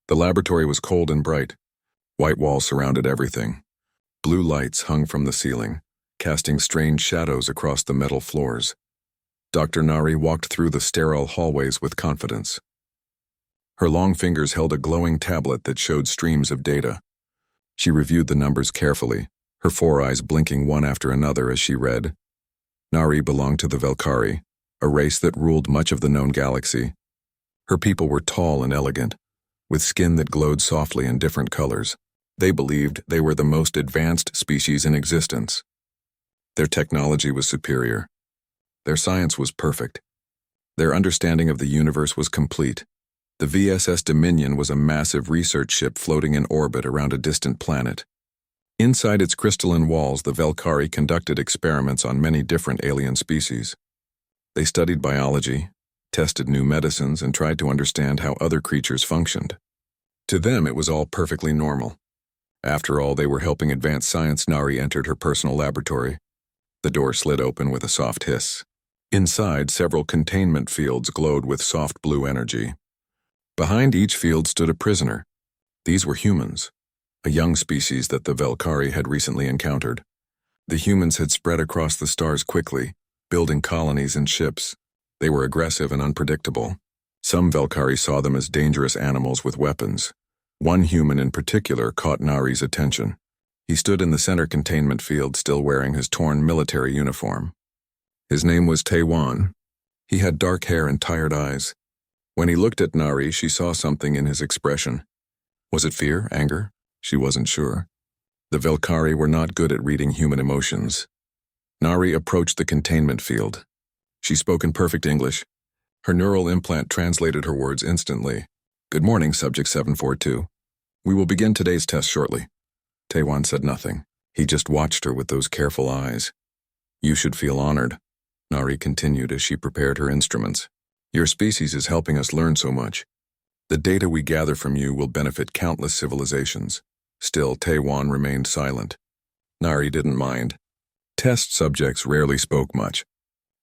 The laboratory was cold and bright. White walls surrounded everything. Blue lights hung from the ceiling, casting strange shadows across the metal floors. Dr. Nari walked through the sterile hallways with confidence. Her long fingers held a glowing tablet that showed streams of data. She reviewed the numbers carefully, her four eyes blinking one after another as she read. Nari belonged to the Velkari, a race that ruled much of the known galaxy. Her people were tall and elegant, with skin that glowed softly in different colors. They believed they were the most advanced species in existence. Their technology was superior. Their science was perfect. Their understanding of the universe was complete. The VSS Dominion was a massive research ship floating in orbit around a distant planet. Inside its crystalline walls, the Velkari conducted experiments on many different alien species. They studied biology, tested new medicines, and tried to understand how other creatures functioned. To them, it was all perfectly normal. After all, they were helping advance science. Nari entered her personal laboratory. The door slid open with a soft hiss. Inside, several containment fields glowed with soft blue energy. Behind each field stood a prisoner. These were humans, a young species that the Velkari had recently encountered. The humans had spread across the stars quickly, building colonies and ships. They were aggressive and unpredictable. Some Velkari saw them as dangerous animals with weapons. One human in particular caught Nari's attention. He stood in the center containment field, still wearing his torn military uniform. His name was Taiwan. He had dark hair and tired eyes. When he looked at Nari, she saw something in his expression. Was it fear, anger? She wasn't sure. The Velkari were not good at reading human emotions. Nari approached the containment field. She spoke in perfect English. Her neural implant translated her words instantly. "Good morning, Subject 742. We will begin today's test shortly." Taiwan said nothing. He just watched her with those careful eyes. "You should feel honored," Nari continued as she prepared her instruments. "Your species is helping us learn so much. The data we gather from you will benefit countless civilizations." Still, Taiwan remained silent. Nari didn't mind. Test subjects rarely spoke much.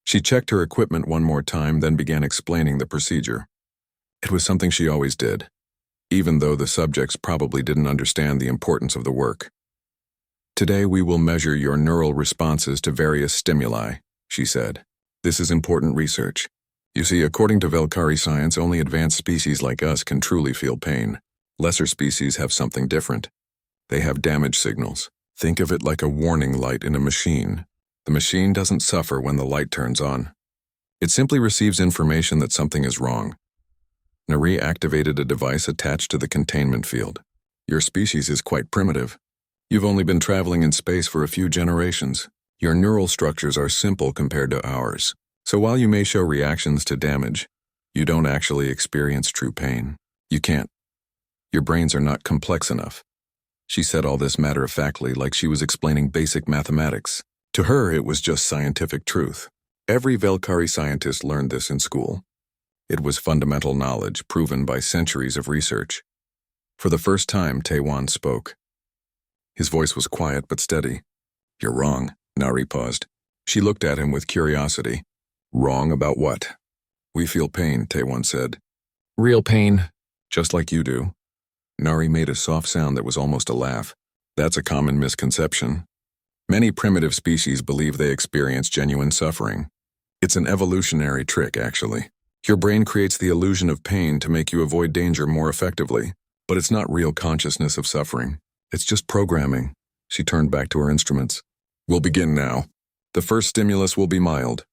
She checked her equipment one more time, then began explaining the procedure. It was something she always did, even though the subjects probably didn't understand the importance of the work. "Today we will measure your neural responses to various stimuli," she said. "This is important research. You see, according to Velkari science, only advanced species like us can truly feel pain. Lesser species have something different. They have damage signals. Think of it like a warning light in a machine. The machine doesn't suffer when the light turns on. It simply receives information that something is wrong." Nari activated a device attached to the containment field. "Your species is quite primitive. You've only been traveling in space for a few generations. Your neural structures are simple compared to ours. So while you may show reactions to damage, you don't actually experience true pain. You can't. Your brains are not complex enough." She said all this matter-of-factly, like she was explaining basic mathematics. To her, it was just scientific truth. Every Velkari scientist learned this in school. It was fundamental knowledge proven by centuries of research. For the first time, Taiwan spoke. His voice was quiet but steady. "You're wrong." Nari paused. She looked at him with curiosity. "Wrong about what?" "We feel pain," Taiwan said. "Real pain, just like you do." Nari made a soft sound that was almost a laugh. "That's a common misconception. Many primitive species believe they experience genuine suffering. It's an evolutionary trick, actually. Your brain creates the illusion of pain to make you avoid danger more effectively, but it's not real consciousness of suffering. It's just programming." She turned back to her instruments. "We'll begin now. The first stimulus will be mild."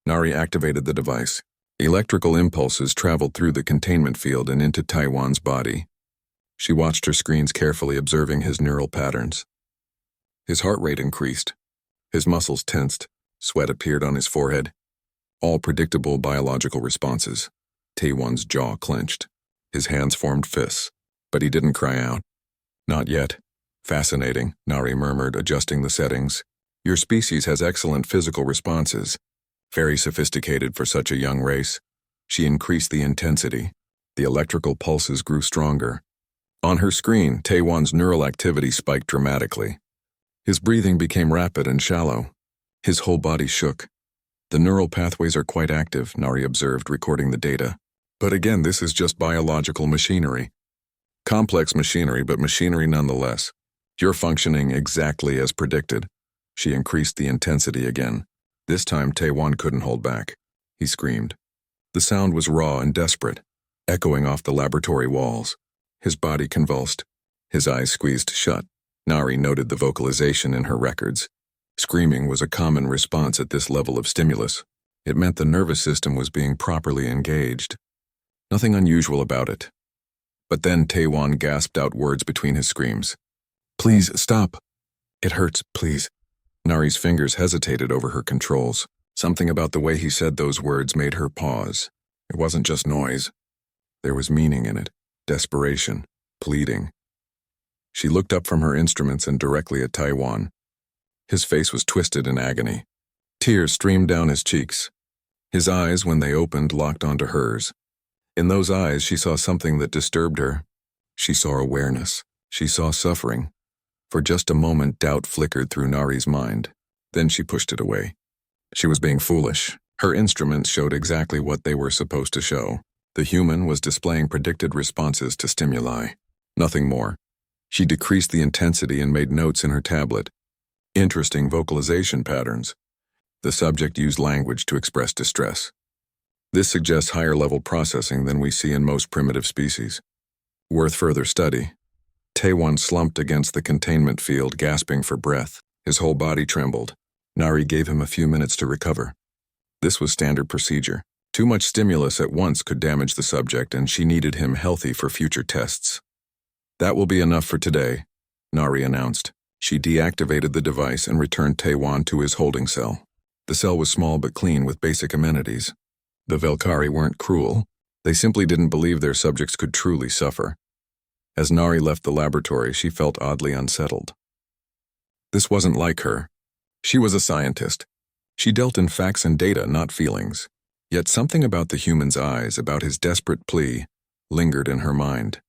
Nari activated the device. Electrical impulses traveled through the containment field and into Taiwan's body. She watched her screens carefully, observing his neural patterns. His heart rate increased. His muscles tensed. Sweat appeared on his forehead. All predictable biological responses. Taiwan's jaw clenched. His hands formed fists, but he didn't cry out. "Not yet." "Fascinating," Nari murmured, adjusting the settings. "Your species has excellent physical responses. Very sophisticated for such a young race." She increased the intensity. The electrical pulses grew stronger. On her screen, Taiwan's neural activity spiked dramatically. His breathing became rapid and shallow. His whole body shook. "The neural pathways are quite active," Nari observed, recording the data. "But again, this is just biological machinery. Complex machinery, but machinery nonetheless. You're functioning exactly as predicted. She increased the intensity again. This time, Taewon couldn't hold back. He screamed. The sound was raw and desperate, echoing off the laboratory walls. His body convulsed. His eyes squeezed shut. Nari noted the vocalization in her records. Screaming was a common response at this level of stimulus. It meant the nervous system was being properly engaged. Nothing unusual about it. But then Taewon gasped out words between his screams. "Please, stop. It hurts, please." Nari's fingers hesitated over her controls. Something about the way he said those words made her pause. It wasn't just noise. There was meaning in it, desperation, pleading. She looked up from her instruments and directly at Taewon. His face was twisted in agony. Tears streamed down his cheeks. His eyes, when they opened, locked onto hers. In those eyes, she saw something that disturbed her. She saw awareness. She saw suffering. For just a moment, doubt flickered through Nari's mind. Then she pushed it away. She was being foolish. Her instruments showed exactly what they were supposed to show. The human was displaying predicted responses to stimuli. Nothing more. She decreased the intensity and made notes in her tablet. Interesting vocalization patterns. The subject used language to express distress. This suggests higher-level processing than we see in most primitive species. Worth further study. Taewon slumped against the containment field, gasping for breath. His whole body trembled. Nari gave him a few minutes to recover. This was standard procedure. Too much stimulus at once could damage the subject, and she needed him healthy for future tests. "That will be enough for today," Nari announced. She deactivated the device and returned Taewon to his holding cell. The cell was small but clean with basic amenities. The Velkari weren't cruel. They simply didn't believe their subjects could truly suffer. As Nari left the laboratory, she felt oddly unsettled. This wasn't like her. She was a scientist. She dealt in facts and data, not feelings. Yet something about the human's eyes, about his desperate plea, lingered in her mind.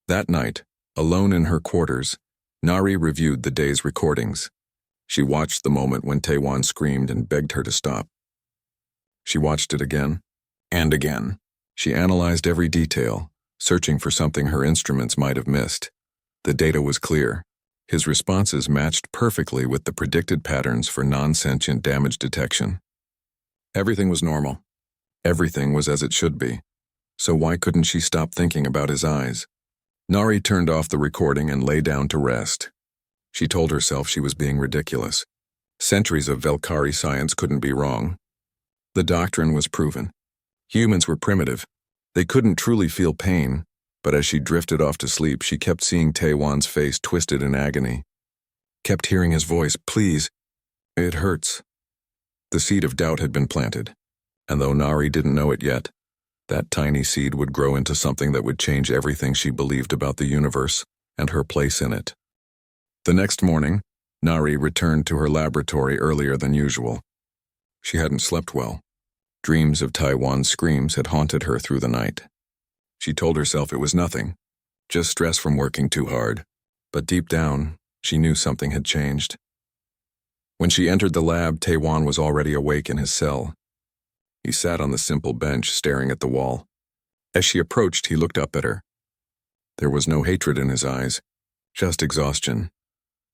That night, alone in her quarters, Nari reviewed the day's recordings. She watched the moment when Taewon screamed and begged her to stop. She watched it again, and again. She analyzed every detail, searching for something her instruments might have missed. The data was clear. His responses matched perfectly with the predicted patterns for non-sentient damage detection. Everything was normal. Everything was as it should be. So why couldn't she stop thinking about his eyes? Nari turned off the recording and lay down to rest. She told herself she was being ridiculous. Centuries of Velkari science couldn't be wrong. The doctrine was proven. Humans were primitive. They couldn't truly feel pain, but as she drifted off to sleep, she kept seeing Taewon's face twisted in agony. Kept hearing his voice, "Please, it hurts." The seed of doubt had been planted, and though Nari didn't know it yet, that tiny seed would grow into something that would change everything she believed about the universe and her place in it. The next morning, Nari returned to her laboratory earlier than usual. She hadn't slept well. Dreams of Taewon's screams had haunted her through the night. She told herself it was nothing, just stress from working too hard. But deep down, she knew something had changed. When she entered the lab, Taewon was already awake in his cell. He sat on the simple bench, staring at the wall. As she approached, he looked up at her. There was no hatred in his eyes, just exhaustion.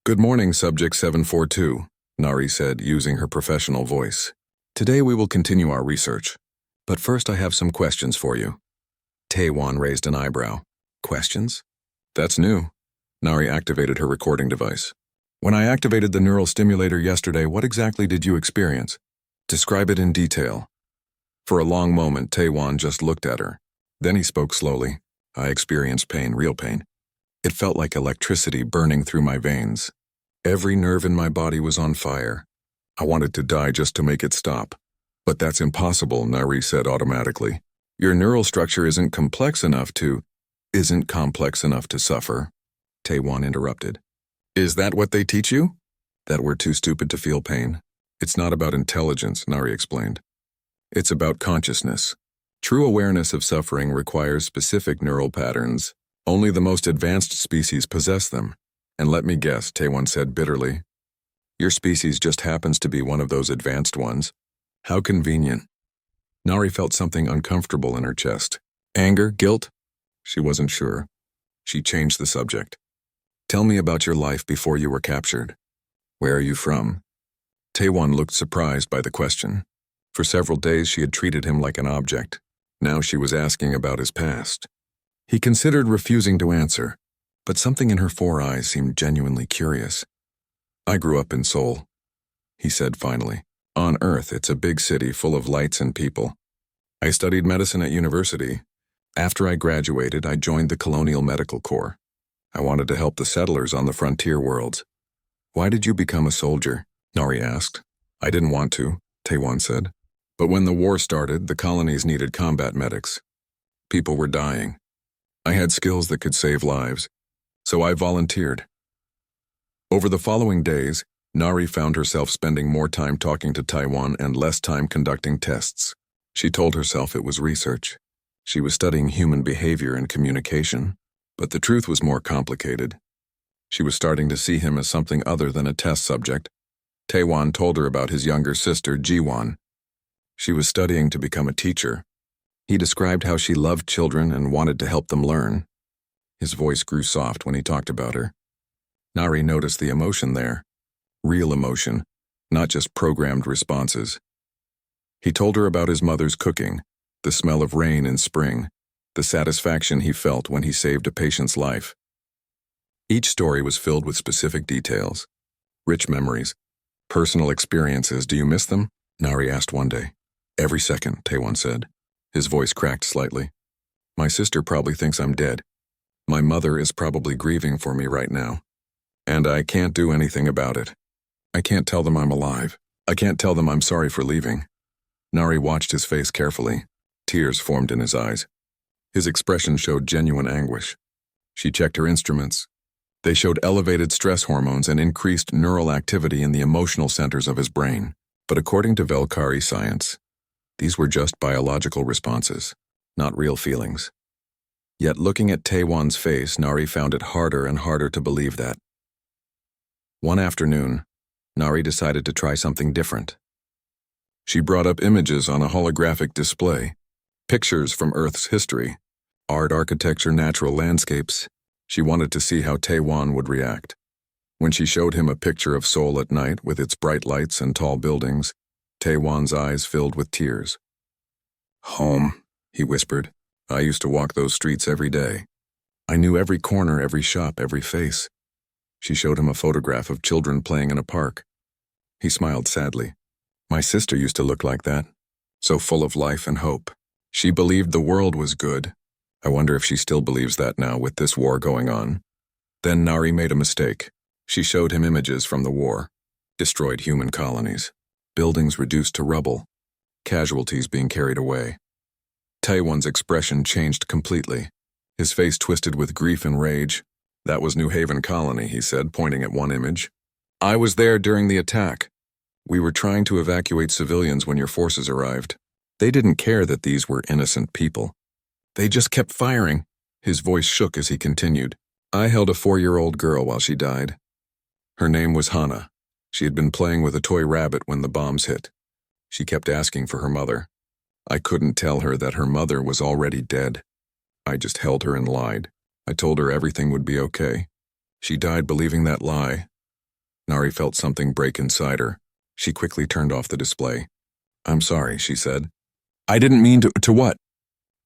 "Good morning, Subject 742, Nari said, using her professional voice. "Today we will continue our research. But first I have some questions for you." Taewon raised an eyebrow. "Questions?" "That's new." Nari activated her recording device. "When I activated the neural stimulator yesterday, what exactly did you experience? Describe it in detail." For a long moment, Taewon just looked at her. Then he spoke slowly. "I experienced pain, real pain. It felt like electricity burning through my veins. Every nerve in my body was on fire. I wanted to die just to make it stop. But that's impossible," Nari said automatically. "Your neural structure isn't complex enough to suffer," Taewon interrupted. "Is that what they teach you? That we're too stupid to feel pain? It's not about intelligence," Nari explained. "It's about consciousness. True awareness of suffering requires specific neural patterns. Only the most advanced species possess them. And let me guess," Taewon said bitterly. "Your species just happens to be one of those advanced ones. How convenient." Nari felt something uncomfortable in her chest. Anger? Guilt? She wasn't sure. She changed the subject. Tell me about your life before you were captured. Where are you from? Taewon looked surprised by the question. For several days she had treated him like an object. Now she was asking about his past. He considered refusing to answer, but something in her 4 eyes seemed genuinely curious. I grew up in Seoul, he said finally. On Earth, it's a big city full of lights and people. I studied medicine at university. After I graduated, I joined the Colonial Medical Corps. I wanted to help the settlers on the frontier worlds. Why did you become a soldier? Nari asked. I didn't want to, Taewon said. But when the war started, the colonies needed combat medics. People were dying. I had skills that could save lives, so I volunteered. Over the following days, Nari found herself spending more time talking to Taewon and less time conducting tests. She told herself it was research. She was studying human behavior and communication, but the truth was more complicated. She was starting to see him as something other than a test subject. Taewon told her about his younger sister, Jiwon. She was studying to become a teacher. He described how she loved children and wanted to help them learn. His voice grew soft when he talked about her. Nari noticed the emotion there. Real emotion, not just programmed responses. He told her about his mother's cooking, the smell of rain in spring, the satisfaction he felt when he saved a patient's life. Each story was filled with specific details, rich memories, personal experiences. Do you miss them? Nari asked one day. Every second, Taewon said. His voice cracked slightly. My sister probably thinks I'm dead. My mother is probably grieving for me right now. And I can't do anything about it. I can't tell them I'm alive. I can't tell them I'm sorry for leaving. Nari watched his face carefully. Tears formed in his eyes. His expression showed genuine anguish. She checked her instruments. They showed elevated stress hormones and increased neural activity in the emotional centers of his brain. But according to Velkari science, these were just biological responses, not real feelings. Yet looking at Taewon's face, Nari found it harder and harder to believe that. One afternoon, Nari decided to try something different. She brought up images on a holographic display, pictures from Earth's history, art, architecture, natural landscapes. She wanted to see how Taewon would react. When she showed him a picture of Seoul at night with its bright lights and tall buildings, Taewon's eyes filled with tears. Home, he whispered. I used to walk those streets every day. I knew every corner, every shop, every face. She showed him a photograph of children playing in a park. He smiled sadly. My sister used to look like that, so full of life and hope. She believed the world was good. I wonder if she still believes that now with this war going on. Then Nari made a mistake. She showed him images from the war. Destroyed human colonies. Buildings reduced to rubble. Casualties being carried away. Taewon's expression changed completely. His face twisted with grief and rage. That was New Haven Colony, he said, pointing at one image. I was there during the attack. We were trying to evacuate civilians when your forces arrived. They didn't care that these were innocent people. They just kept firing. His voice shook as he continued. I held a 4-year-old girl while she died. Her name was Hana. She had been playing with a toy rabbit when the bombs hit. She kept asking for her mother. I couldn't tell her that her mother was already dead. I just held her and lied. I told her everything would be okay. She died believing that lie. Nari felt something break inside her. She quickly turned off the display. I'm sorry, she said. I didn't mean to what?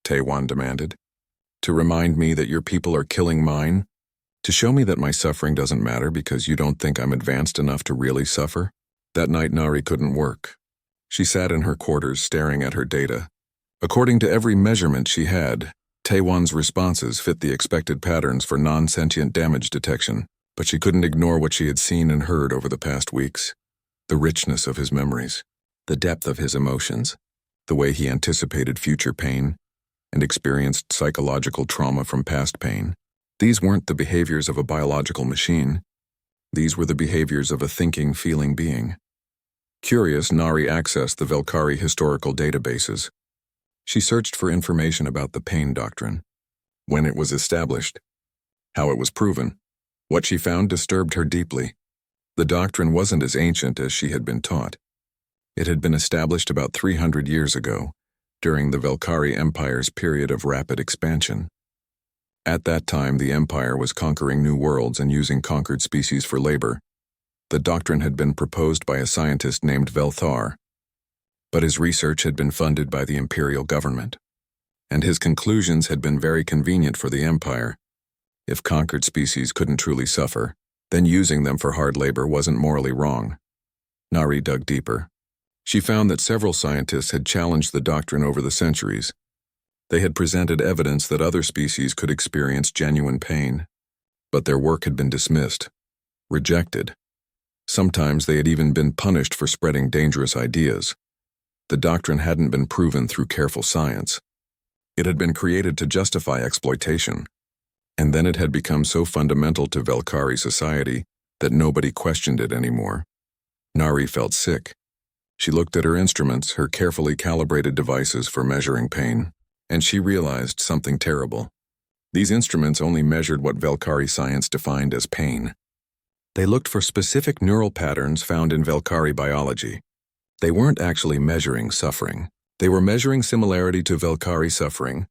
Taewon demanded. To remind me that your people are killing mine? To show me that my suffering doesn't matter because you don't think I'm advanced enough to really suffer? That night Nari couldn't work. She sat in her quarters staring at her data. According to every measurement she had, Taewon's responses fit the expected patterns for non-sentient damage detection, but she couldn't ignore what she had seen and heard over the past weeks. The richness of his memories, the depth of his emotions, the way he anticipated future pain and experienced psychological trauma from past pain. These weren't the behaviors of a biological machine. These were the behaviors of a thinking, feeling being. Curious, Nari accessed the Velkari historical databases. She searched for information about the pain doctrine, when it was established, how it was proven. What she found disturbed her deeply. The doctrine wasn't as ancient as she had been taught. It had been established about 300 years ago, during the Velkari Empire's period of rapid expansion. At that time, the Empire was conquering new worlds and using conquered species for labor. The doctrine had been proposed by a scientist named Velthar, but his research had been funded by the Imperial government, and his conclusions had been very convenient for the Empire. If conquered species couldn't truly suffer, then using them for hard labor wasn't morally wrong. Nari dug deeper. She found that several scientists had challenged the doctrine over the centuries. They had presented evidence that other species could experience genuine pain, but their work had been dismissed, rejected. Sometimes they had even been punished for spreading dangerous ideas. The doctrine hadn't been proven through careful science. It had been created to justify exploitation, and then it had become so fundamental to Velkari society that nobody questioned it anymore. Nari felt sick. She looked at her instruments, her carefully calibrated devices for measuring pain, and she realized something terrible. These instruments only measured what Velkari science defined as pain. They looked for specific neural patterns found in Velkari biology. They weren't actually measuring suffering. They were measuring similarity to Velkari suffering.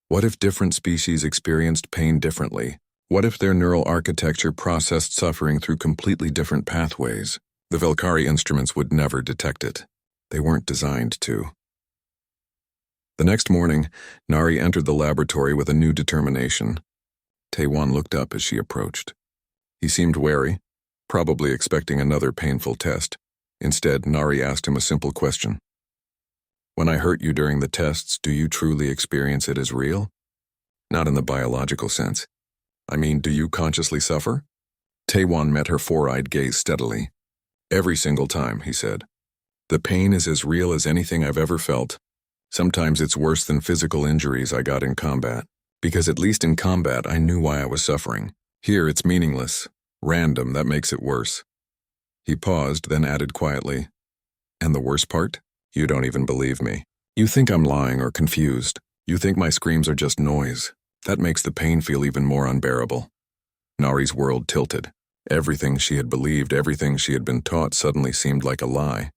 What if different species experienced pain differently? What if their neural architecture processed suffering through completely different pathways? The Velkari instruments would never detect it. They weren't designed to. The next morning, Nari entered the laboratory with a new determination. Taewon looked up as she approached. He seemed wary, probably expecting another painful test. Instead, Nari asked him a simple question. When I hurt you during the tests, do you truly experience it as real? Not in the biological sense. I mean, do you consciously suffer? Taewon met her four-eyed gaze steadily. Every single time, he said. The pain is as real as anything I've ever felt. Sometimes it's worse than physical injuries I got in combat, because at least in combat I knew why I was suffering. Here it's meaningless, random, that makes it worse. He paused, then added quietly, and the worst part? You don't even believe me. You think I'm lying or confused. You think my screams are just noise. That makes the pain feel even more unbearable. Nari's world tilted. Everything she had believed, everything she had been taught suddenly seemed like a lie.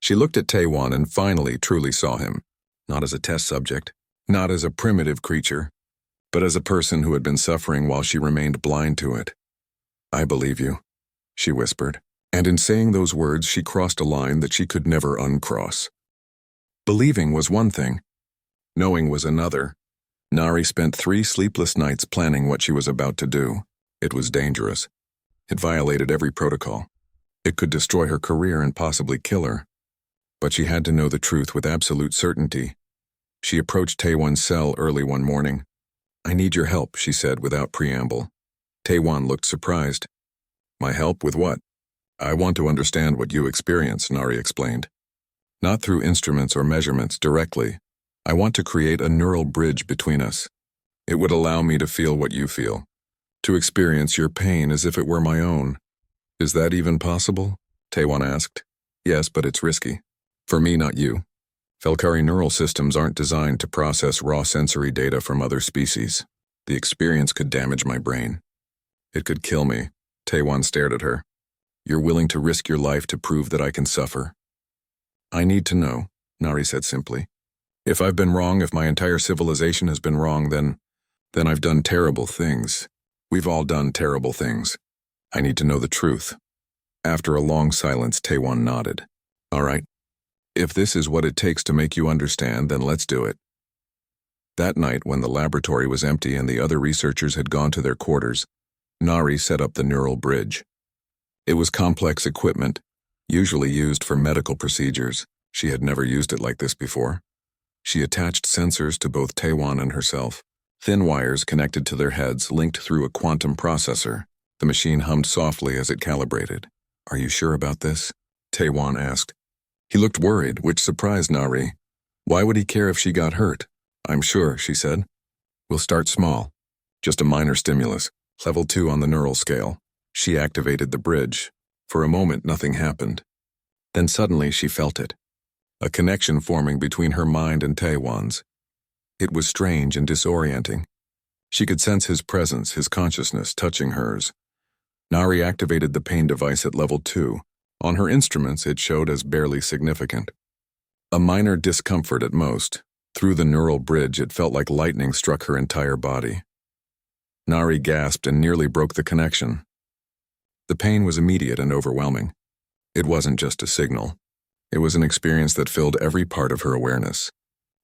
She looked at Taewon and finally truly saw him. Not as a test subject, not as a primitive creature, but as a person who had been suffering while she remained blind to it. I believe you, she whispered, and in saying those words she crossed a line that she could never uncross. Believing was one thing, knowing was another. Nari spent 3 sleepless nights planning what she was about to do. It was dangerous. It violated every protocol. It could destroy her career and possibly kill her. But she had to know the truth with absolute certainty. She approached Taewon's cell early one morning. I need your help, she said without preamble. Taewon looked surprised. My help with what? I want to understand what you experience, Nari explained. Not through instruments or measurements directly. I want to create a neural bridge between us. It would allow me to feel what you feel, to experience your pain as if it were my own. Is that even possible? Taewon asked. Yes, but it's risky. For me, not you. Velkari neural systems aren't designed to process raw sensory data from other species. The experience could damage my brain. It could kill me. Taewon stared at her. You're willing to risk your life to prove that I can suffer? I need to know, Nari said simply. If I've been wrong, if my entire civilization has been wrong, then I've done terrible things. We've all done terrible things. I need to know the truth. After a long silence, Taewon nodded. All right. If this is what it takes to make you understand, then let's do it. That night, when the laboratory was empty and the other researchers had gone to their quarters, Nari set up the neural bridge. It was complex equipment, usually used for medical procedures. She had never used it like this before. She attached sensors to both Taewon and herself. Thin wires connected to their heads linked through a quantum processor. The machine hummed softly as it calibrated. Are you sure about this? Taewon asked. He looked worried, which surprised Nari. Why would he care if she got hurt? I'm sure, she said. We'll start small. Just a minor stimulus, level 2 on the neural scale. She activated the bridge. For a moment, nothing happened. Then suddenly she felt it. A connection forming between her mind and Taewon's. It was strange and disorienting. She could sense his presence, his consciousness, touching hers. Nari activated the pain device at level 2. On her instruments, it showed as barely significant. A minor discomfort at most. Through the neural bridge, it felt like lightning struck her entire body. Nari gasped and nearly broke the connection. The pain was immediate and overwhelming. It wasn't just a signal. It was an experience that filled every part of her awareness.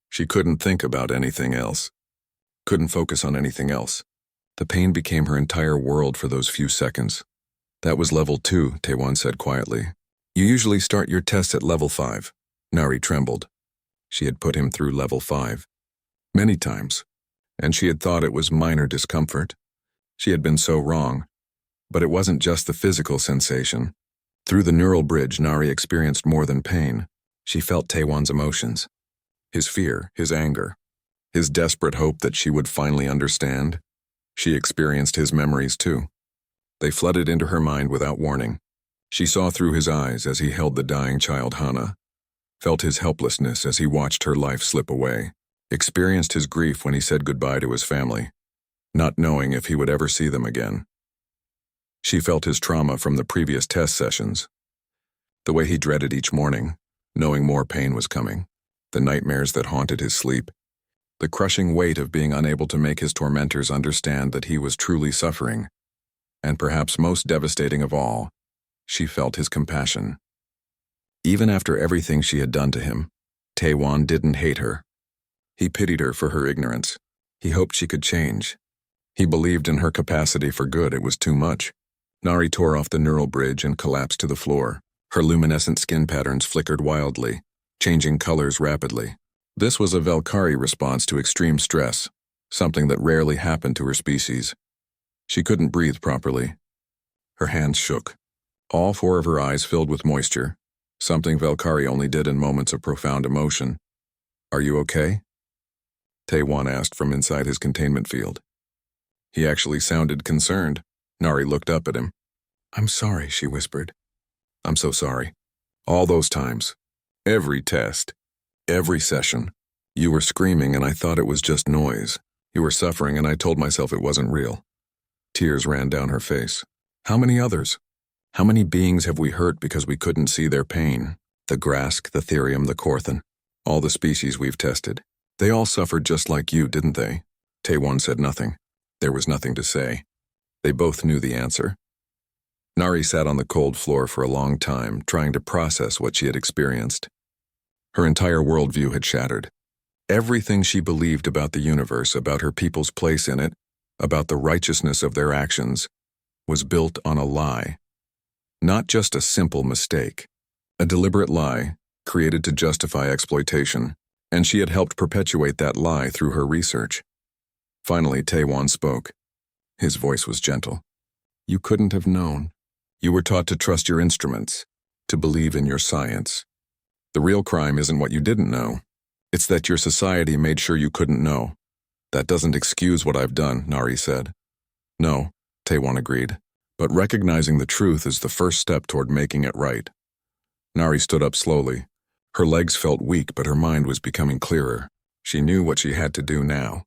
She couldn't think about anything else. Couldn't focus on anything else. The pain became her entire world for those few seconds. That was level 2, Taewon said quietly. You usually start your tests at level 5. Nari trembled. She had put him through level 5. Many times. And she had thought it was minor discomfort. She had been so wrong. But it wasn't just the physical sensation. Through the neural bridge, Nari experienced more than pain. She felt Taewon's emotions. His fear, his anger, his desperate hope that she would finally understand. She experienced his memories too. They flooded into her mind without warning. She saw through his eyes as he held the dying child Hana, felt his helplessness as he watched her life slip away, experienced his grief when he said goodbye to his family, not knowing if he would ever see them again. She felt his trauma from the previous test sessions, the way he dreaded each morning, knowing more pain was coming, the nightmares that haunted his sleep, the crushing weight of being unable to make his tormentors understand that he was truly suffering, and perhaps most devastating of all, she felt his compassion. Even after everything she had done to him, Taewon didn't hate her. He pitied her for her ignorance. He hoped she could change. He believed in her capacity for good. It was too much. Nari tore off the neural bridge and collapsed to the floor. Her luminescent skin patterns flickered wildly, changing colors rapidly. This was a Valkyrie response to extreme stress, something that rarely happened to her species. She couldn't breathe properly. Her hands shook. All 4 of her eyes filled with moisture, something Valkyrie only did in moments of profound emotion. Are you okay? Taewon asked from inside his containment field. He actually sounded concerned. Nari looked up at him. I'm sorry, she whispered. I'm so sorry. All those times. Every test. Every session. You were screaming and I thought it was just noise. You were suffering and I told myself it wasn't real. Tears ran down her face. How many others? How many beings have we hurt because we couldn't see their pain? The Grask, the Therium, the Korthan. All the species we've tested. They all suffered just like you, didn't they? Taewon said nothing. There was nothing to say. They both knew the answer. Nari sat on the cold floor for a long time, trying to process what she had experienced. Her entire worldview had shattered. Everything she believed about the universe, about her people's place in it, about the righteousness of their actions, was built on a lie. Not just a simple mistake. A deliberate lie, created to justify exploitation, and she had helped perpetuate that lie through her research. Finally, Taewon spoke. His voice was gentle. You couldn't have known. You were taught to trust your instruments, to believe in your science. The real crime isn't what you didn't know. It's that your society made sure you couldn't know. That doesn't excuse what I've done, Nari said. No, Taewon agreed, but recognizing the truth is the first step toward making it right. Nari stood up slowly. Her legs felt weak, but her mind was becoming clearer. She knew what she had to do now.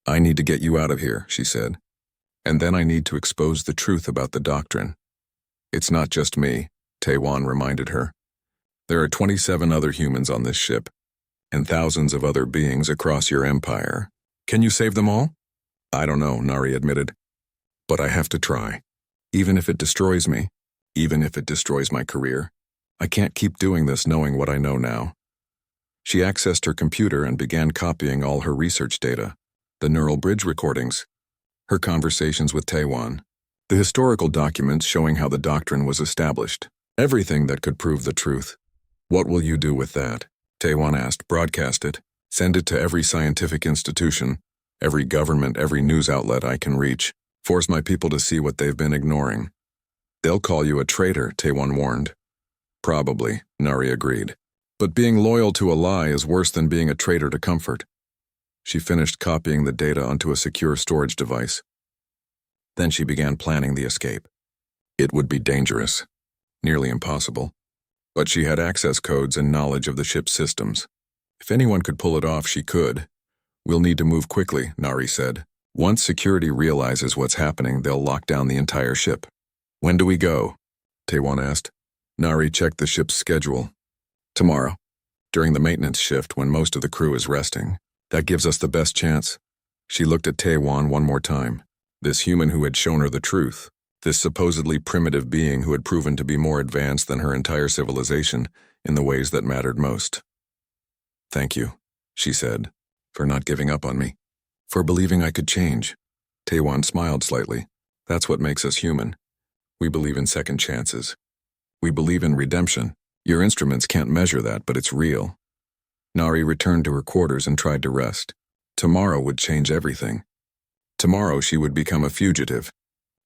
I need to get you out of here, she said. And then I need to expose the truth about the doctrine. It's not just me, Taewon reminded her. There are 27 other humans on this ship, and thousands of other beings across your empire. Can you save them all? I don't know, Nari admitted. But I have to try. Even if it destroys me, even if it destroys my career. I can't keep doing this knowing what I know now. She accessed her computer and began copying all her research data, the neural bridge recordings, her conversations with Taewon, the historical documents showing how the doctrine was established, everything that could prove the truth. What will you do with that? Taewon asked. Broadcast it. Send it to every scientific institution, every government, every news outlet I can reach. Force my people to see what they've been ignoring. They'll call you a traitor, Taewon warned. Probably, Nari agreed. But being loyal to a lie is worse than being a traitor to comfort. She finished copying the data onto a secure storage device. Then she began planning the escape. It would be dangerous, nearly impossible. But she had access codes and knowledge of the ship's systems. If anyone could pull it off, she could. We'll need to move quickly, Nari said. Once security realizes what's happening, they'll lock down the entire ship. When do we go? Taewon asked. Nari checked the ship's schedule. Tomorrow, during the maintenance shift when most of the crew is resting. That gives us the best chance. She looked at Taewon one more time. This human who had shown her the truth. This supposedly primitive being who had proven to be more advanced than her entire civilization in the ways that mattered most. "Thank you," she said, "for not giving up on me. For believing I could change." Taewon smiled slightly. "That's what makes us human. We believe in second chances. We believe in redemption. Your instruments can't measure that, but it's real." Nari returned to her quarters and tried to rest. Tomorrow would change everything. Tomorrow she would become a fugitive.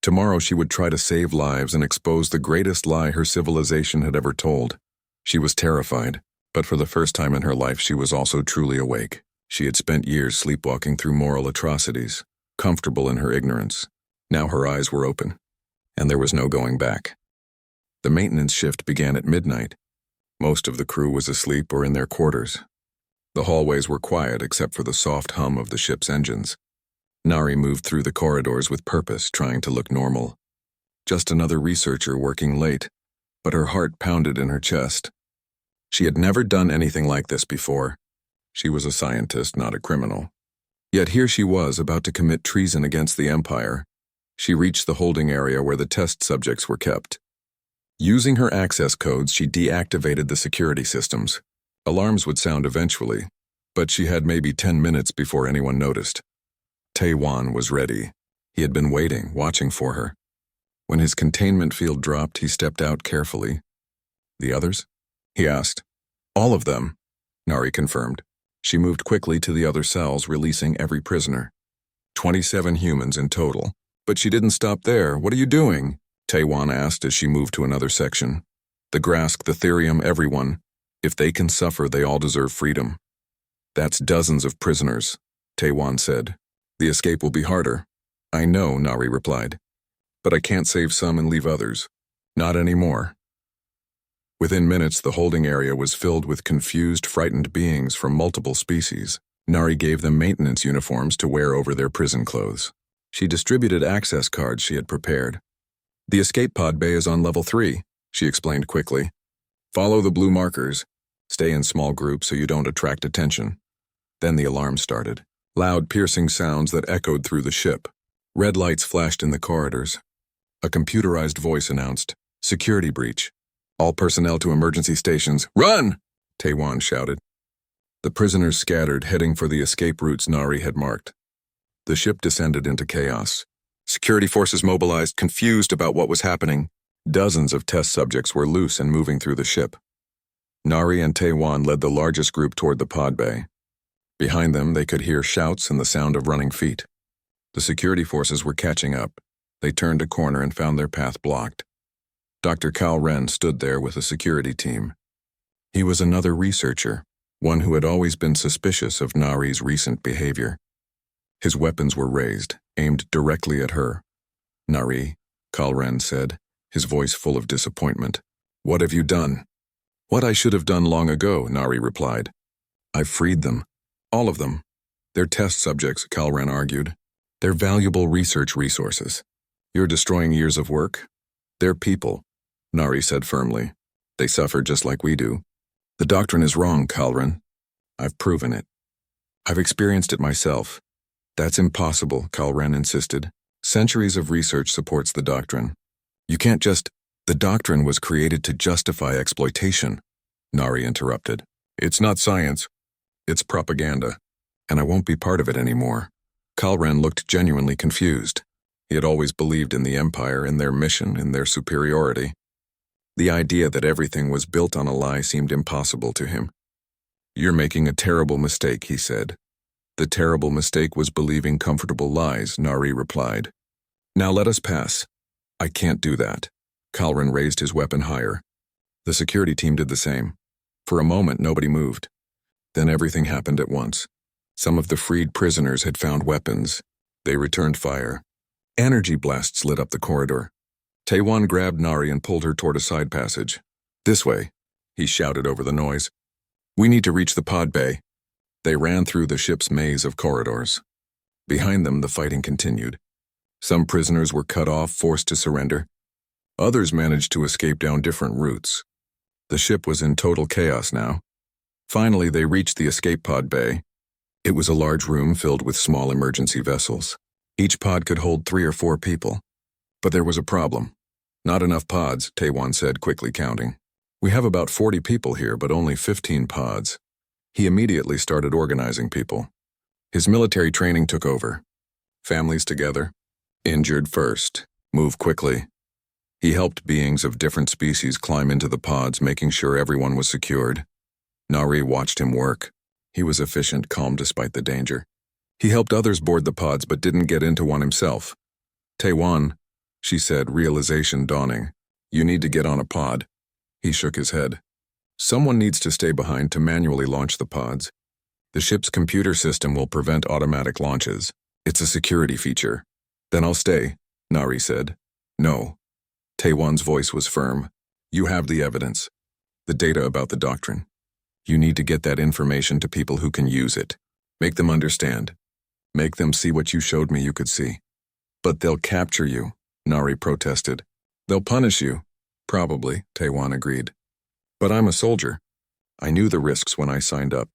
Tomorrow she would try to save lives and expose the greatest lie her civilization had ever told. She was terrified, but for the first time in her life she was also truly awake. She had spent years sleepwalking through moral atrocities, comfortable in her ignorance. Now her eyes were open, and there was no going back. The maintenance shift began at midnight. Most of the crew was asleep or in their quarters. The hallways were quiet except for the soft hum of the ship's engines. Nari moved through the corridors with purpose, trying to look normal. Just another researcher working late, but her heart pounded in her chest. She had never done anything like this before. She was a scientist, not a criminal. Yet here she was, about to commit treason against the Empire. She reached the holding area where the test subjects were kept. Using her access codes, she deactivated the security systems. Alarms would sound eventually, but she had maybe 10 minutes before anyone noticed. Taewon was ready. He had been waiting, watching for her. When his containment field dropped, he stepped out carefully. "The others?" he asked. "All of them," Nari confirmed. She moved quickly to the other cells, releasing every prisoner. 27 humans in total. But she didn't stop there. "What are you doing?" Taewon asked as she moved to another section. "The Grask, the Therium, everyone. If they can suffer, they all deserve freedom." "That's dozens of prisoners," Taewon said. "The escape will be harder." "I know," Nari replied. "But I can't save some and leave others. Not anymore." Within minutes, the holding area was filled with confused, frightened beings from multiple species. Nari gave them maintenance uniforms to wear over their prison clothes. She distributed access cards she had prepared. "The escape pod bay is on level 3, she explained quickly. "Follow the blue markers. Stay in small groups so you don't attract attention." Then the alarm started. Loud, piercing sounds that echoed through the ship. Red lights flashed in the corridors. A computerized voice announced, "Security breach. All personnel to emergency stations. Run!" Taewon shouted. The prisoners scattered, heading for the escape routes Nari had marked. The ship descended into chaos. Security forces mobilized, confused about what was happening. Dozens of test subjects were loose and moving through the ship. Nari and Taewon led the largest group toward the pod bay. Behind them, they could hear shouts and the sound of running feet. The security forces were catching up. They turned a corner and found their path blocked. Dr. Cal Ren stood there with a security team. He was another researcher, one who had always been suspicious of Nari's recent behavior. His weapons were raised, aimed directly at her. "Nari," Cal Ren said, his voice full of disappointment. "What have you done?" "What I should have done long ago," Nari replied. "I've freed them. All of them. They're test subjects," Cal Ren argued. "They're valuable research resources. You're destroying years of work. They're people," Nari said firmly. "They suffer just like we do." "The doctrine is wrong, Cal Ren. I've proven it. I've experienced it myself." "That's impossible," Cal Ren insisted. "Centuries of research supports the doctrine. You can't just—" "The doctrine was created to justify exploitation," Nari interrupted. "It's not science. It's propaganda, and I won't be part of it anymore." Cal Ren looked genuinely confused. He had always believed in the Empire, in their mission, in their superiority. The idea that everything was built on a lie seemed impossible to him. "You're making a terrible mistake," he said. "The terrible mistake was believing comfortable lies," Nari replied. "Now let us pass." "I can't do that." Cal Ren raised his weapon higher. The security team did the same. For a moment, nobody moved. Then everything happened at once. Some of the freed prisoners had found weapons. They returned fire. Energy blasts lit up the corridor. Taewon grabbed Nari and pulled her toward a side passage. "This way," he shouted over the noise. "We need to reach the pod bay." They ran through the ship's maze of corridors. Behind them, the fighting continued. Some prisoners were cut off, forced to surrender. Others managed to escape down different routes. The ship was in total chaos now. Finally, they reached the escape pod bay. It was a large room filled with small emergency vessels. Each pod could hold 3 or 4 people. But there was a problem. Not enough pods, Taewon said, quickly counting. We have about 40 people here, but only 15 pods. He immediately started organizing people. His military training took over. Families together. Injured first. Move quickly. He helped beings of different species climb into the pods, making sure everyone was secured. Nari watched him work. He was efficient, calm despite the danger. He helped others board the pods but didn't get into one himself. Taewon, she said, realization dawning. You need to get on a pod. He shook his head. Someone needs to stay behind to manually launch the pods. The ship's computer system will prevent automatic launches. It's a security feature. Then I'll stay, Nari said. No. Taewon's voice was firm. You have the evidence. The data about the doctrine. You need to get that information to people who can use it. Make them understand. Make them see what you showed me you could see. But they'll capture you, Nari protested. They'll punish you. Probably, Taewon agreed. But I'm a soldier. I knew the risks when I signed up.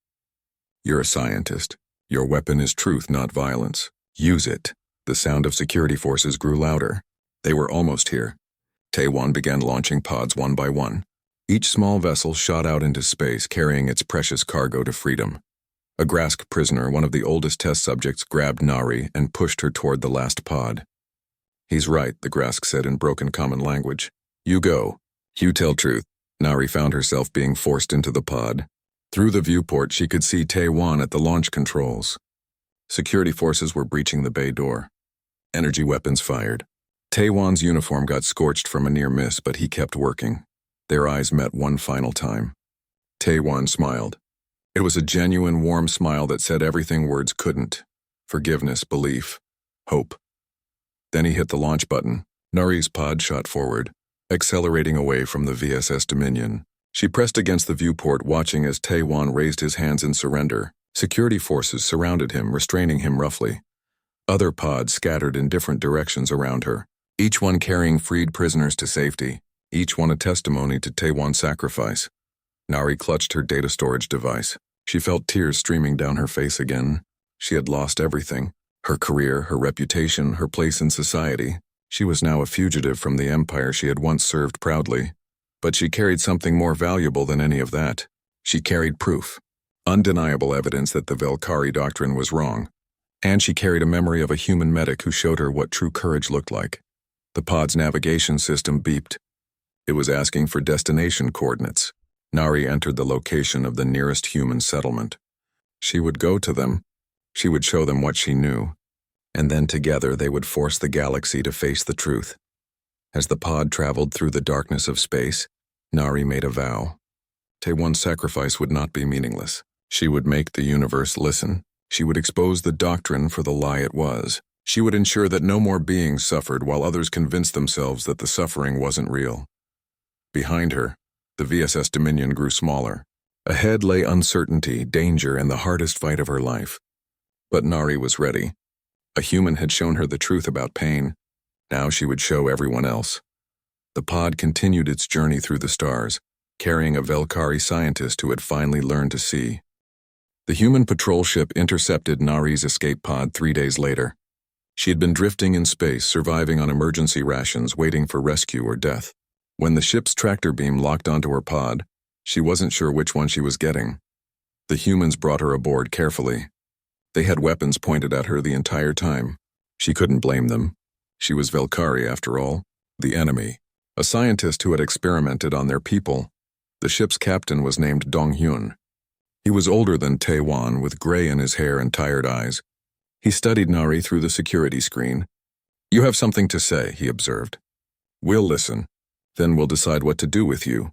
You're a scientist. Your weapon is truth, not violence. Use it. The sound of security forces grew louder. They were almost here. Taewon began launching pods one by one. Each small vessel shot out into space, carrying its precious cargo to freedom. A Grask prisoner, one of the oldest test subjects, grabbed Nari and pushed her toward the last pod. He's right, the Grask said in broken common language. You go. You tell truth. Nari found herself being forced into the pod. Through the viewport, she could see Taewon at the launch controls. Security forces were breaching the bay door. Energy weapons fired. Taewon's uniform got scorched from a near miss, but he kept working. Their eyes met one final time. Taewon smiled. It was a genuine, warm smile that said everything words couldn't. Forgiveness, belief, hope. Then he hit the launch button. Nari's pod shot forward, accelerating away from the VSS Dominion. She pressed against the viewport, watching as Taewon raised his hands in surrender. Security forces surrounded him, restraining him roughly. Other pods scattered in different directions around her, each one carrying freed prisoners to safety, each one a testimony to Taewon's sacrifice. Nari clutched her data storage device. She felt tears streaming down her face again. She had lost everything. Her career, her reputation, her place in society. She was now a fugitive from the empire she had once served proudly. But she carried something more valuable than any of that. She carried proof. Undeniable evidence that the Velkari doctrine was wrong. And she carried a memory of a human medic who showed her what true courage looked like. The pod's navigation system beeped. It was asking for destination coordinates. Nari entered the location of the nearest human settlement. She would go to them. She would show them what she knew. And then together they would force the galaxy to face the truth. As the pod traveled through the darkness of space, Nari made a vow. Taewon's sacrifice would not be meaningless. She would make the universe listen. She would expose the doctrine for the lie it was. She would ensure that no more beings suffered while others convinced themselves that the suffering wasn't real. Behind her, the VSS Dominion grew smaller. Ahead lay uncertainty, danger, and the hardest fight of her life. But Nari was ready. A human had shown her the truth about pain. Now she would show everyone else. The pod continued its journey through the stars, carrying a Velkari scientist who had finally learned to see. The human patrol ship intercepted Nari's escape pod 3 days later. She had been drifting in space, surviving on emergency rations, waiting for rescue or death. When the ship's tractor beam locked onto her pod, she wasn't sure which one she was getting. The humans brought her aboard carefully. They had weapons pointed at her the entire time. She couldn't blame them. She was Velkari, after all, the enemy, a scientist who had experimented on their people. The ship's captain was named Dong-hyun. He was older than Taewon, with gray in his hair and tired eyes. He studied Nari through the security screen. You have something to say, he observed. We'll listen. Then we'll decide what to do with you.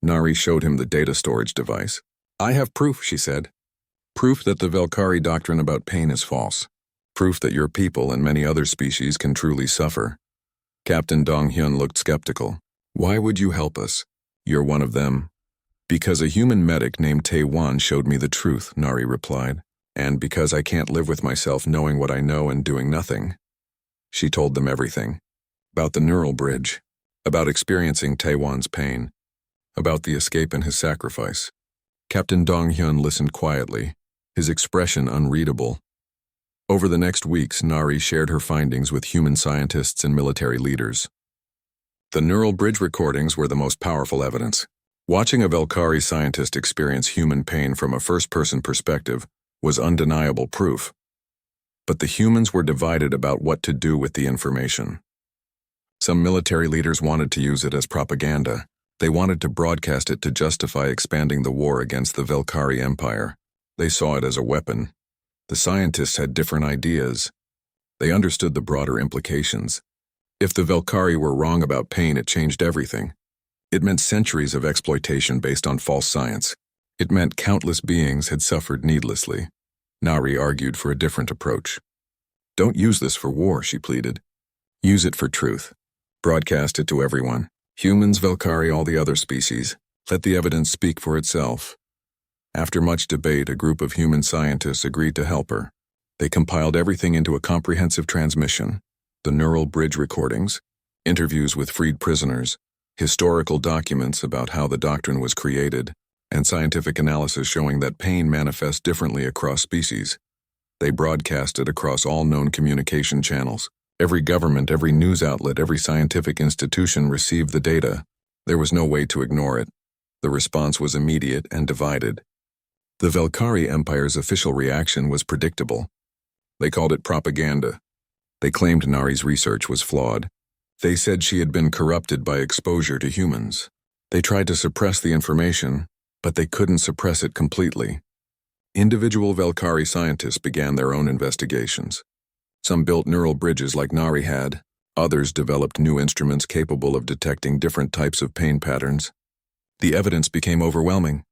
Nari showed him the data storage device. I have proof, she said. Proof that the Velkari doctrine about pain is false. Proof that your people and many other species can truly suffer. Captain Dong-hyun looked skeptical. Why would you help us? You're one of them. Because a human medic named Taewon showed me the truth, Nari replied. And because I can't live with myself knowing what I know and doing nothing. She told them everything. About the neural bridge. About experiencing Taewon's pain. About the escape and his sacrifice. Captain Dong-hyun listened quietly, his expression unreadable. Over the next weeks, Nari shared her findings with human scientists and military leaders. The neural bridge recordings were the most powerful evidence. Watching a Velkari scientist experience human pain from a first-person perspective was undeniable proof. But the humans were divided about what to do with the information. Some military leaders wanted to use it as propaganda. They wanted to broadcast it to justify expanding the war against the Velkari Empire. They saw it as a weapon. The scientists had different ideas. They understood the broader implications. If the Velkari were wrong about pain, it changed everything. It meant centuries of exploitation based on false science. It meant countless beings had suffered needlessly. Nari argued for a different approach. Don't use this for war, she pleaded. Use it for truth. Broadcast it to everyone. Humans, Velkari, all the other species. Let the evidence speak for itself. After much debate, a group of human scientists agreed to help her. They compiled everything into a comprehensive transmission: the neural bridge recordings, interviews with freed prisoners, historical documents about how the doctrine was created, and scientific analysis showing that pain manifests differently across species. They broadcast it across all known communication channels. Every government, every news outlet, every scientific institution received the data. There was no way to ignore it. The response was immediate and divided. The Velkari Empire's official reaction was predictable. They called it propaganda. They claimed Nari's research was flawed. They said she had been corrupted by exposure to humans. They tried to suppress the information, but they couldn't suppress it completely. Individual Velkari scientists began their own investigations. Some built neural bridges like Nari had. Others developed new instruments capable of detecting different types of pain patterns. The evidence became overwhelming.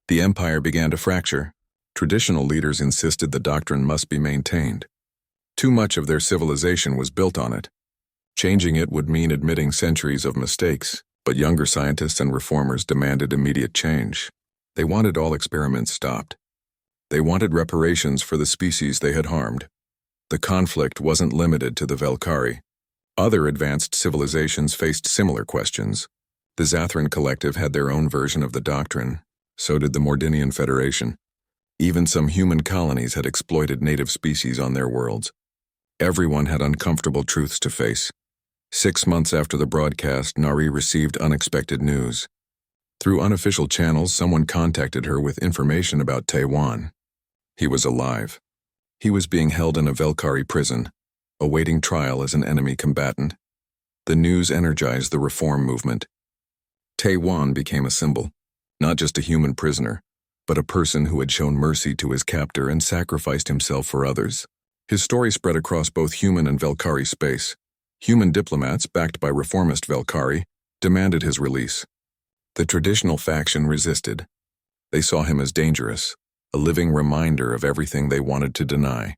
The empire began to fracture. Traditional leaders insisted the doctrine must be maintained. Too much of their civilization was built on it. Changing it would mean admitting centuries of mistakes, but younger scientists and reformers demanded immediate change. They wanted all experiments stopped. They wanted reparations for the species they had harmed. The conflict wasn't limited to the Velkari. Other advanced civilizations faced similar questions. The Zathran Collective had their own version of the doctrine. So did the Mordinian Federation. Even some human colonies had exploited native species on their worlds. Everyone had uncomfortable truths to face. 6 months after the broadcast, Nari received unexpected news. Through unofficial channels, someone contacted her with information about Taiwan. He was alive. He was being held in a Velkari prison, awaiting trial as an enemy combatant. The news energized the reform movement. Taiwan became a symbol, not just a human prisoner, but a person who had shown mercy to his captor and sacrificed himself for others. His story spread across both human and Velkari space. Human diplomats, backed by reformist Velkari, demanded his release. The traditional faction resisted. They saw him as dangerous, a living reminder of everything they wanted to deny.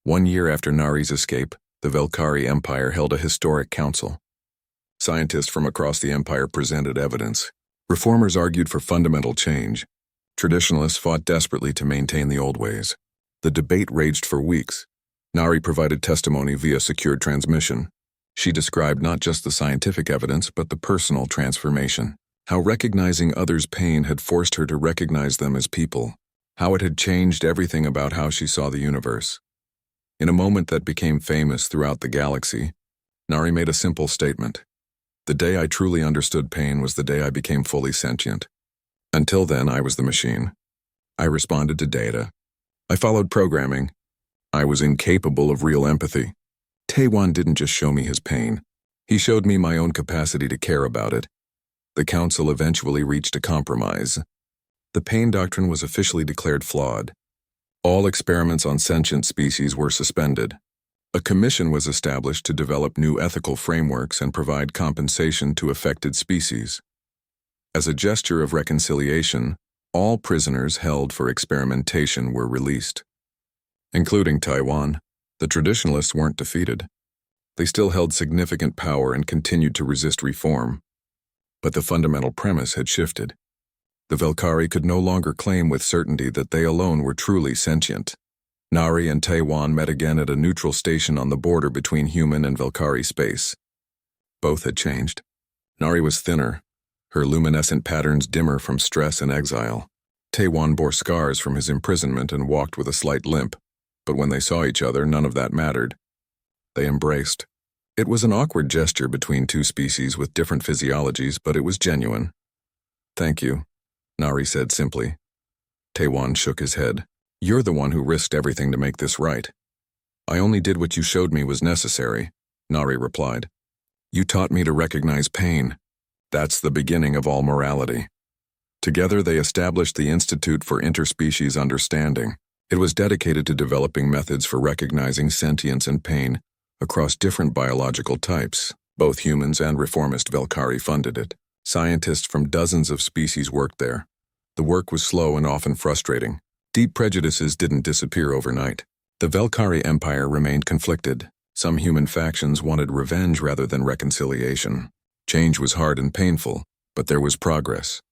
1 year after Nari's escape, the Velkari Empire held a historic council. Scientists from across the empire presented evidence. Reformers argued for fundamental change. Traditionalists fought desperately to maintain the old ways. The debate raged for weeks. Nari provided testimony via secured transmission. She described not just the scientific evidence, but the personal transformation. How recognizing others' pain had forced her to recognize them as people. How it had changed everything about how she saw the universe. In a moment that became famous throughout the galaxy, Nari made a simple statement. The day I truly understood pain was the day I became fully sentient. Until then, I was the machine. I responded to data. I followed programming. I was incapable of real empathy. Taiwan didn't just show me his pain. He showed me my own capacity to care about it. The council eventually reached a compromise. The pain doctrine was officially declared flawed. All experiments on sentient species were suspended. A commission was established to develop new ethical frameworks and provide compensation to affected species. As a gesture of reconciliation, all prisoners held for experimentation were released. Including Taiwan, the traditionalists weren't defeated. They still held significant power and continued to resist reform. But the fundamental premise had shifted. The Velkari could no longer claim with certainty that they alone were truly sentient. Nari and Taiwan met again at a neutral station on the border between human and Velkari space. Both had changed. Nari was thinner, her luminescent patterns dimmer from stress and exile. Taiwan bore scars from his imprisonment and walked with a slight limp. But when they saw each other, none of that mattered. They embraced. It was an awkward gesture between two species with different physiologies, but it was genuine. "Thank you," Nari said simply. Taiwan shook his head. "You're the one who risked everything to make this right." "I only did what you showed me was necessary," Nari replied. "You taught me to recognize pain. That's the beginning of all morality." Together they established the Institute for Interspecies Understanding. It was dedicated to developing methods for recognizing sentience and pain across different biological types. Both humans and reformist Velkari funded it. Scientists from dozens of species worked there. The work was slow and often frustrating. Deep prejudices didn't disappear overnight. The Velkari Empire remained conflicted. Some human factions wanted revenge rather than reconciliation. Change was hard and painful, but there was progress.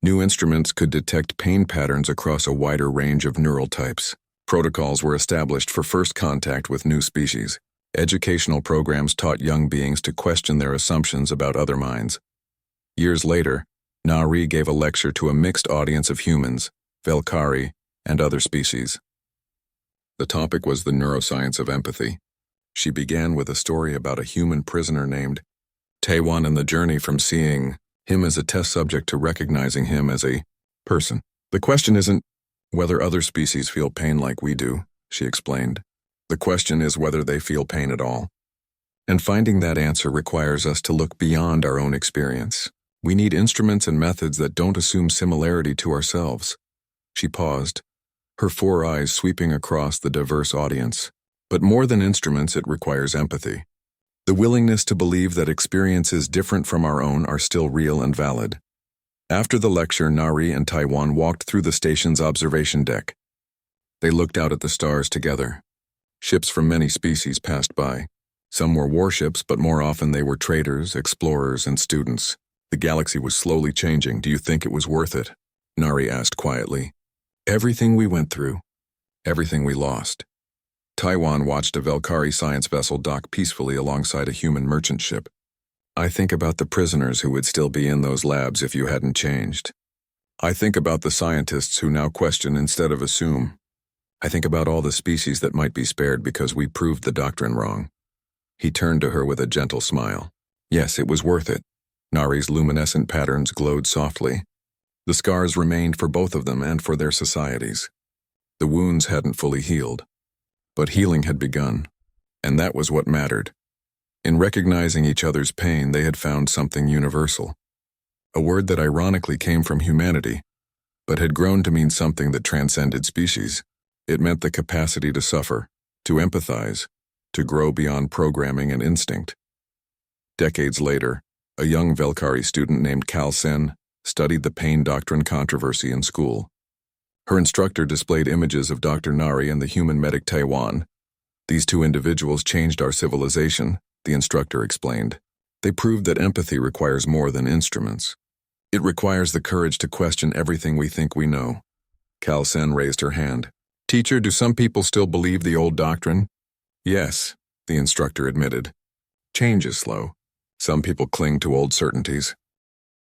New instruments could detect pain patterns across a wider range of neural types. Protocols were established for first contact with new species. Educational programs taught young beings to question their assumptions about other minds. Years later, Nari gave a lecture to a mixed audience of humans, Velkari, and other species. The topic was the neuroscience of empathy. She began with a story about a human prisoner named Taiwan and the journey from seeing him as a test subject to recognizing him as a person. "The question isn't whether other species feel pain like we do," she explained. "The question is whether they feel pain at all. And finding that answer requires us to look beyond our own experience. We need instruments and methods that don't assume similarity to ourselves." She paused, her four eyes sweeping across the diverse audience. "But more than instruments, it requires empathy. The willingness to believe that experiences different from our own are still real and valid." After the lecture, Nari and Taiwan walked through the station's observation deck. They looked out at the stars together. Ships from many species passed by. Some were warships, but more often they were traders, explorers, and students. The galaxy was slowly changing. "Do you think it was worth it?" Nari asked quietly. "Everything we went through. Everything we lost." Taiwan watched a Velkari science vessel dock peacefully alongside a human merchant ship. "I think about the prisoners who would still be in those labs if you hadn't changed. I think about the scientists who now question instead of assume. I think about all the species that might be spared because we proved the doctrine wrong." He turned to her with a gentle smile. "Yes, it was worth it." Nari's luminescent patterns glowed softly. The scars remained for both of them and for their societies. The wounds hadn't fully healed. But healing had begun, and that was what mattered. In recognizing each other's pain, they had found something universal. A word that ironically came from humanity, but had grown to mean something that transcended species. It meant the capacity to suffer, to empathize, to grow beyond programming and instinct. Decades later, a young Velkari student named Cal Sen studied the pain doctrine controversy in school. Her instructor displayed images of Dr. Nari and the human medic Taiwan. "These two individuals changed our civilization," the instructor explained. "They proved that empathy requires more than instruments. It requires the courage to question everything we think we know." Cal Sen raised her hand. "Teacher, do some people still believe the old doctrine?" "Yes," the instructor admitted. "Change is slow. Some people cling to old certainties.